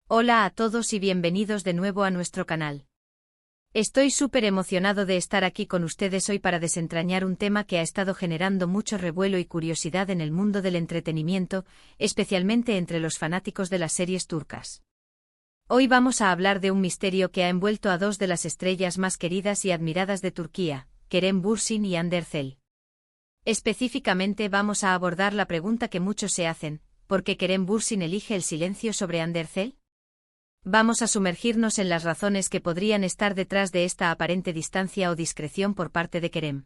Hola a todos y bienvenidos de nuevo a nuestro canal. Estoy súper emocionado de estar aquí con ustedes hoy para desentrañar un tema que ha estado generando mucho revuelo y curiosidad en el mundo del entretenimiento, especialmente entre los fanáticos de las series turcas. Hoy vamos a hablar de un misterio que ha envuelto a dos de las estrellas más queridas y admiradas de Turquía, Kerem Bürsin y Hande Erçel. Específicamente vamos a abordar la pregunta que muchos se hacen: ¿por qué Kerem Bürsin elige el silencio sobre Hande Erçel? Vamos a sumergirnos en las razones que podrían estar detrás de esta aparente distancia o discreción por parte de Kerem.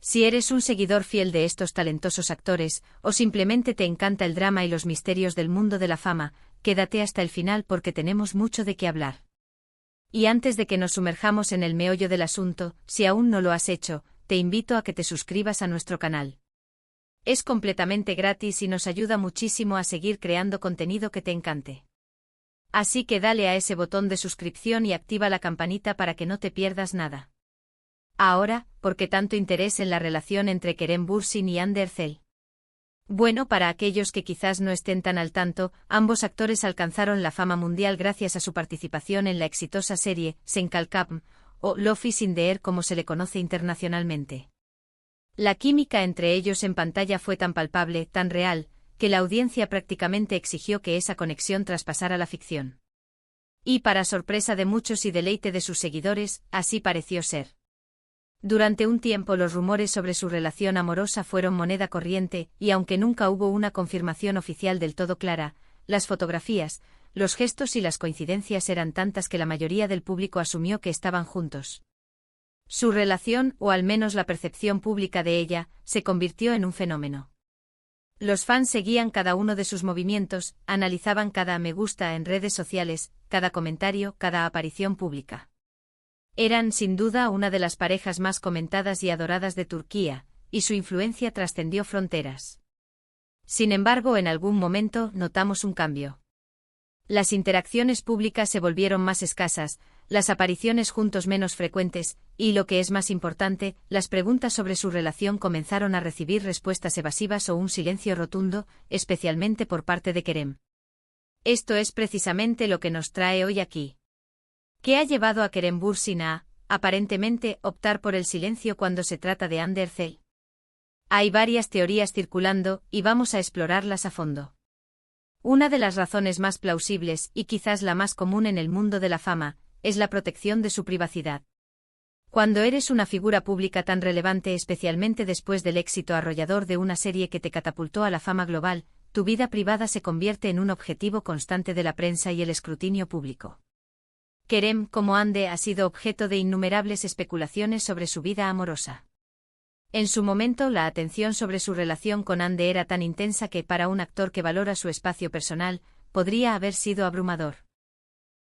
Si eres un seguidor fiel de estos talentosos actores, o simplemente te encanta el drama y los misterios del mundo de la fama, quédate hasta el final porque tenemos mucho de qué hablar. Y antes de que nos sumerjamos en el meollo del asunto, si aún no lo has hecho, te invito a que te suscribas a nuestro canal. Es completamente gratis y nos ayuda muchísimo a seguir creando contenido que te encante. Así que dale a ese botón de suscripción y activa la campanita para que no te pierdas nada. Ahora, ¿por qué tanto interés en la relación entre Kerem Bürsin y Hande Erçel? Bueno, para aquellos que quizás no estén tan al tanto, ambos actores alcanzaron la fama mundial gracias a su participación en la exitosa serie Sen Kalkapm, o Love is in the Air como se le conoce internacionalmente. La química entre ellos en pantalla fue tan palpable, tan real, que la audiencia prácticamente exigió que esa conexión traspasara la ficción. Y para sorpresa de muchos y deleite de sus seguidores, así pareció ser. Durante un tiempo los rumores sobre su relación amorosa fueron moneda corriente, y aunque nunca hubo una confirmación oficial del todo clara, las fotografías, los gestos y las coincidencias eran tantas que la mayoría del público asumió que estaban juntos. Su relación, o al menos la percepción pública de ella, se convirtió en un fenómeno. Los fans seguían cada uno de sus movimientos, analizaban cada me gusta en redes sociales, cada comentario, cada aparición pública. Eran, sin duda, una de las parejas más comentadas y adoradas de Turquía, y su influencia trascendió fronteras. Sin embargo, en algún momento notamos un cambio. Las interacciones públicas se volvieron más escasas, las apariciones juntos menos frecuentes, y lo que es más importante, las preguntas sobre su relación comenzaron a recibir respuestas evasivas o un silencio rotundo, especialmente por parte de Kerem. Esto es precisamente lo que nos trae hoy aquí. ¿Qué ha llevado a Kerem Bürsin a, aparentemente, optar por el silencio cuando se trata de Hande Erçel? Hay varias teorías circulando, y vamos a explorarlas a fondo. Una de las razones más plausibles, y quizás la más común en el mundo de la fama, es la protección de su privacidad. Cuando eres una figura pública tan relevante, especialmente después del éxito arrollador de una serie que te catapultó a la fama global, tu vida privada se convierte en un objetivo constante de la prensa y el escrutinio público. Kerem, como Hande, ha sido objeto de innumerables especulaciones sobre su vida amorosa. En su momento, la atención sobre su relación con Hande era tan intensa que, para un actor que valora su espacio personal, podría haber sido abrumador.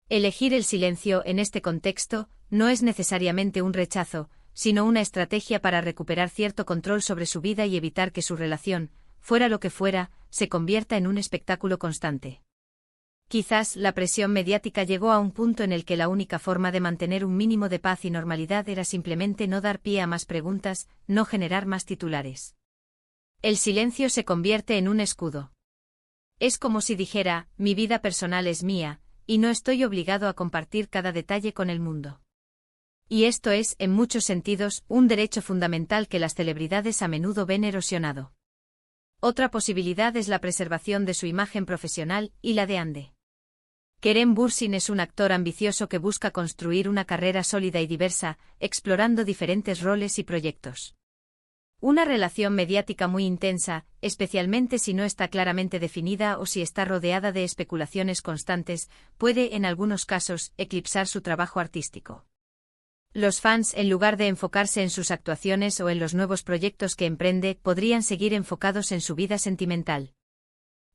Elegir el silencio en este contexto no es necesariamente un rechazo, sino una estrategia para recuperar cierto control sobre su vida y evitar que su relación, fuera lo que fuera, se convierta en un espectáculo constante. Quizás la presión mediática llegó a un punto en el que la única forma de mantener un mínimo de paz y normalidad era simplemente no dar pie a más preguntas, no generar más titulares. El silencio se convierte en un escudo. Es como si dijera: mi vida personal es mía, y no estoy obligado a compartir cada detalle con el mundo. Y esto es, en muchos sentidos, un derecho fundamental que las celebridades a menudo ven erosionado. Otra posibilidad es la preservación de su imagen profesional y la de Hande. Kerem Bürsin es un actor ambicioso que busca construir una carrera sólida y diversa, explorando diferentes roles y proyectos. Una relación mediática muy intensa, especialmente si no está claramente definida o si está rodeada de especulaciones constantes, puede, en algunos casos, eclipsar su trabajo artístico. Los fans, en lugar de enfocarse en sus actuaciones o en los nuevos proyectos que emprende, podrían seguir enfocados en su vida sentimental.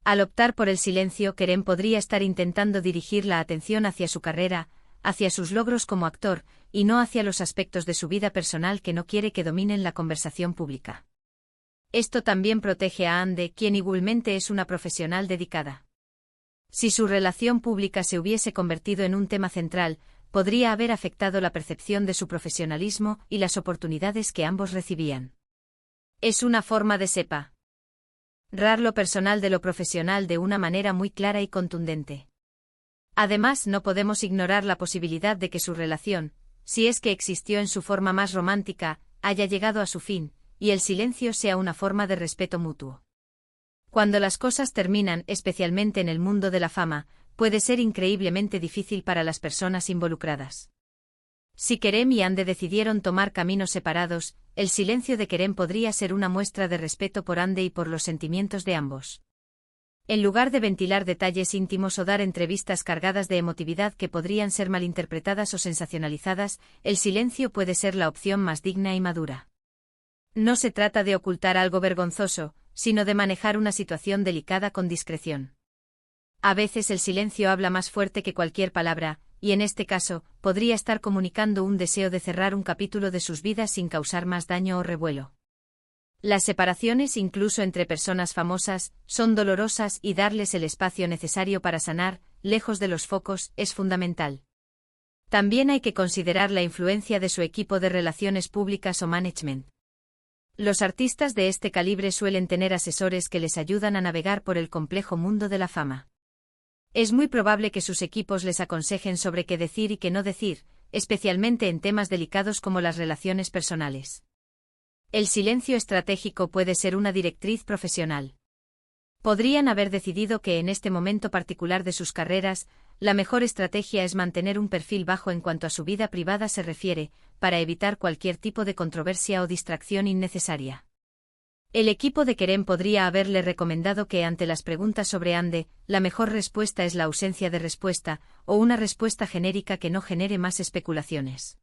Al optar por el silencio, Kerem podría estar intentando dirigir la atención hacia su carrera, hacia sus logros como actor, y no hacia los aspectos de su vida personal que no quiere que dominen la conversación pública. Esto también protege a Hande, quien igualmente es una profesional dedicada. Si su relación pública se hubiese convertido en un tema central, podría haber afectado la percepción de su profesionalismo y las oportunidades que ambos recibían. Es una forma de separar lo personal de lo profesional de una manera muy clara y contundente. Además, no podemos ignorar la posibilidad de que su relación, si es que existió en su forma más romántica, haya llegado a su fin, y el silencio sea una forma de respeto mutuo. Cuando las cosas terminan, especialmente en el mundo de la fama, puede ser increíblemente difícil para las personas involucradas. Si Kerem y Hande decidieron tomar caminos separados, el silencio de Kerem podría ser una muestra de respeto por Hande y por los sentimientos de ambos. En lugar de ventilar detalles íntimos o dar entrevistas cargadas de emotividad que podrían ser malinterpretadas o sensacionalizadas, el silencio puede ser la opción más digna y madura. No se trata de ocultar algo vergonzoso, sino de manejar una situación delicada con discreción. A veces el silencio habla más fuerte que cualquier palabra, y en este caso, podría estar comunicando un deseo de cerrar un capítulo de sus vidas sin causar más daño o revuelo. Las separaciones, incluso entre personas famosas, son dolorosas y darles el espacio necesario para sanar, lejos de los focos, es fundamental. También hay que considerar la influencia de su equipo de relaciones públicas o management. Los artistas de este calibre suelen tener asesores que les ayudan a navegar por el complejo mundo de la fama. Es muy probable que sus equipos les aconsejen sobre qué decir y qué no decir, especialmente en temas delicados como las relaciones personales. El silencio estratégico puede ser una directriz profesional. Podrían haber decidido que en este momento particular de sus carreras, la mejor estrategia es mantener un perfil bajo en cuanto a su vida privada se refiere, para evitar cualquier tipo de controversia o distracción innecesaria. El equipo de Kerem podría haberle recomendado que ante las preguntas sobre Hande, la mejor respuesta es la ausencia de respuesta, o una respuesta genérica que no genere más especulaciones.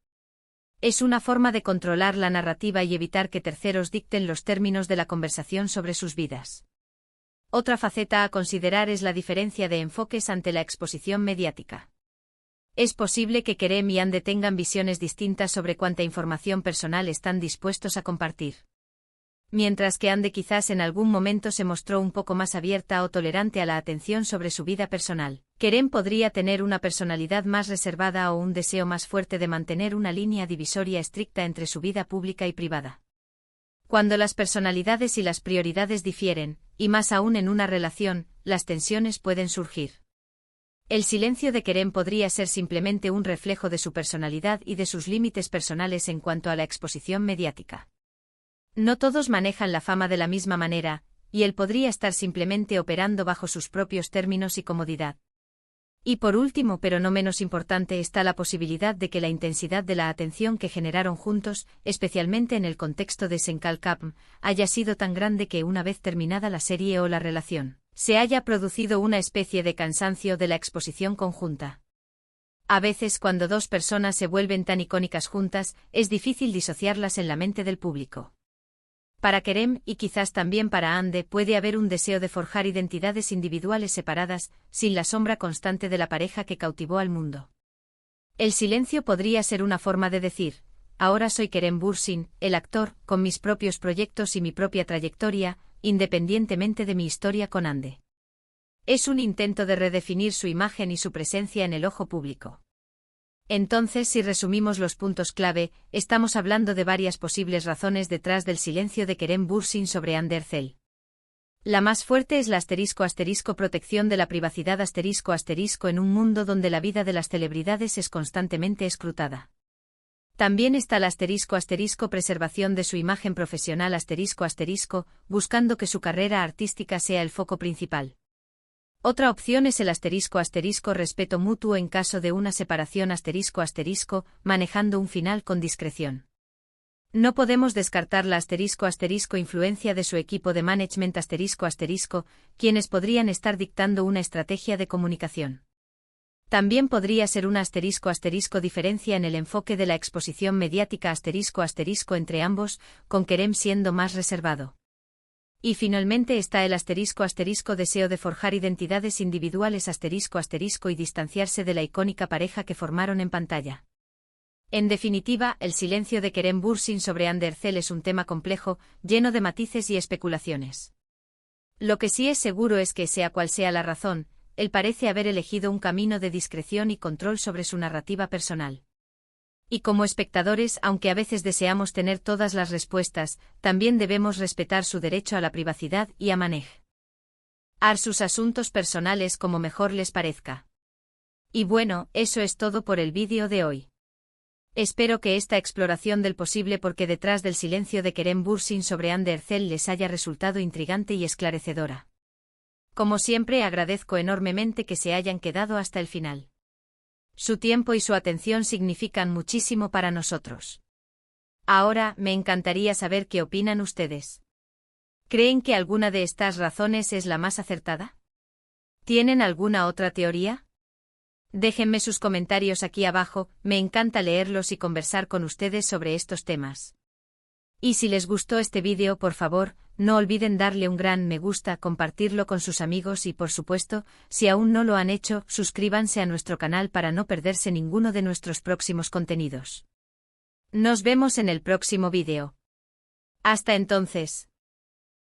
Es una forma de controlar la narrativa y evitar que terceros dicten los términos de la conversación sobre sus vidas. Otra faceta a considerar es la diferencia de enfoques ante la exposición mediática. Es posible que Kerem y Hande tengan visiones distintas sobre cuánta información personal están dispuestos a compartir. Mientras que Hande quizás en algún momento se mostró un poco más abierta o tolerante a la atención sobre su vida personal, Kerem podría tener una personalidad más reservada o un deseo más fuerte de mantener una línea divisoria estricta entre su vida pública y privada. Cuando las personalidades y las prioridades difieren, y más aún en una relación, las tensiones pueden surgir. El silencio de Kerem podría ser simplemente un reflejo de su personalidad y de sus límites personales en cuanto a la exposición mediática. No todos manejan la fama de la misma manera, y él podría estar simplemente operando bajo sus propios términos y comodidad. Y por último, pero no menos importante, está la posibilidad de que la intensidad de la atención que generaron juntos, especialmente en el contexto de Senkal Kapm, haya sido tan grande que una vez terminada la serie o la relación, se haya producido una especie de cansancio de la exposición conjunta. A veces cuando dos personas se vuelven tan icónicas juntas, es difícil disociarlas en la mente del público. Para Kerem, y quizás también para Hande, puede haber un deseo de forjar identidades individuales separadas, sin la sombra constante de la pareja que cautivó al mundo. El silencio podría ser una forma de decir, ahora soy Kerem Bürsin, el actor, con mis propios proyectos y mi propia trayectoria, independientemente de mi historia con Hande. Es un intento de redefinir su imagen y su presencia en el ojo público. Entonces, si resumimos los puntos clave, estamos hablando de varias posibles razones detrás del silencio de Kerem Bürsin sobre Hande Erçel. La más fuerte es la ** protección de la privacidad ** en un mundo donde la vida de las celebridades es constantemente escrutada. También está la ** preservación de su imagen profesional ** buscando que su carrera artística sea el foco principal. Otra opción es el ** respeto mutuo en caso de una separación ** manejando un final con discreción. No podemos descartar la ** influencia de su equipo de management ** quienes podrían estar dictando una estrategia de comunicación. También podría ser una ** diferencia en el enfoque de la exposición mediática ** entre ambos, con Kerem siendo más reservado. Y finalmente está el ** deseo de forjar identidades individuales ** y distanciarse de la icónica pareja que formaron en pantalla. En definitiva, el silencio de Kerem Bürsin sobre Hande Erçel es un tema complejo, lleno de matices y especulaciones. Lo que sí es seguro es que, sea cual sea la razón, él parece haber elegido un camino de discreción y control sobre su narrativa personal. Y como espectadores, aunque a veces deseamos tener todas las respuestas, también debemos respetar su derecho a la privacidad y a manejar sus asuntos personales como mejor les parezca. Y bueno, eso es todo por el vídeo de hoy. Espero que esta exploración del posible porqué detrás del silencio de Kerem Bürsin sobre Hande Erçel les haya resultado intrigante y esclarecedora. Como siempre, agradezco enormemente que se hayan quedado hasta el final. Su tiempo y su atención significan muchísimo para nosotros. Ahora, me encantaría saber qué opinan ustedes. ¿Creen que alguna de estas razones es la más acertada? ¿Tienen alguna otra teoría? Déjenme sus comentarios aquí abajo, me encanta leerlos y conversar con ustedes sobre estos temas. Y si les gustó este vídeo, por favor, no olviden darle un gran me gusta, compartirlo con sus amigos y, por supuesto, si aún no lo han hecho, suscríbanse a nuestro canal para no perderse ninguno de nuestros próximos contenidos. Nos vemos en el próximo vídeo. Hasta entonces.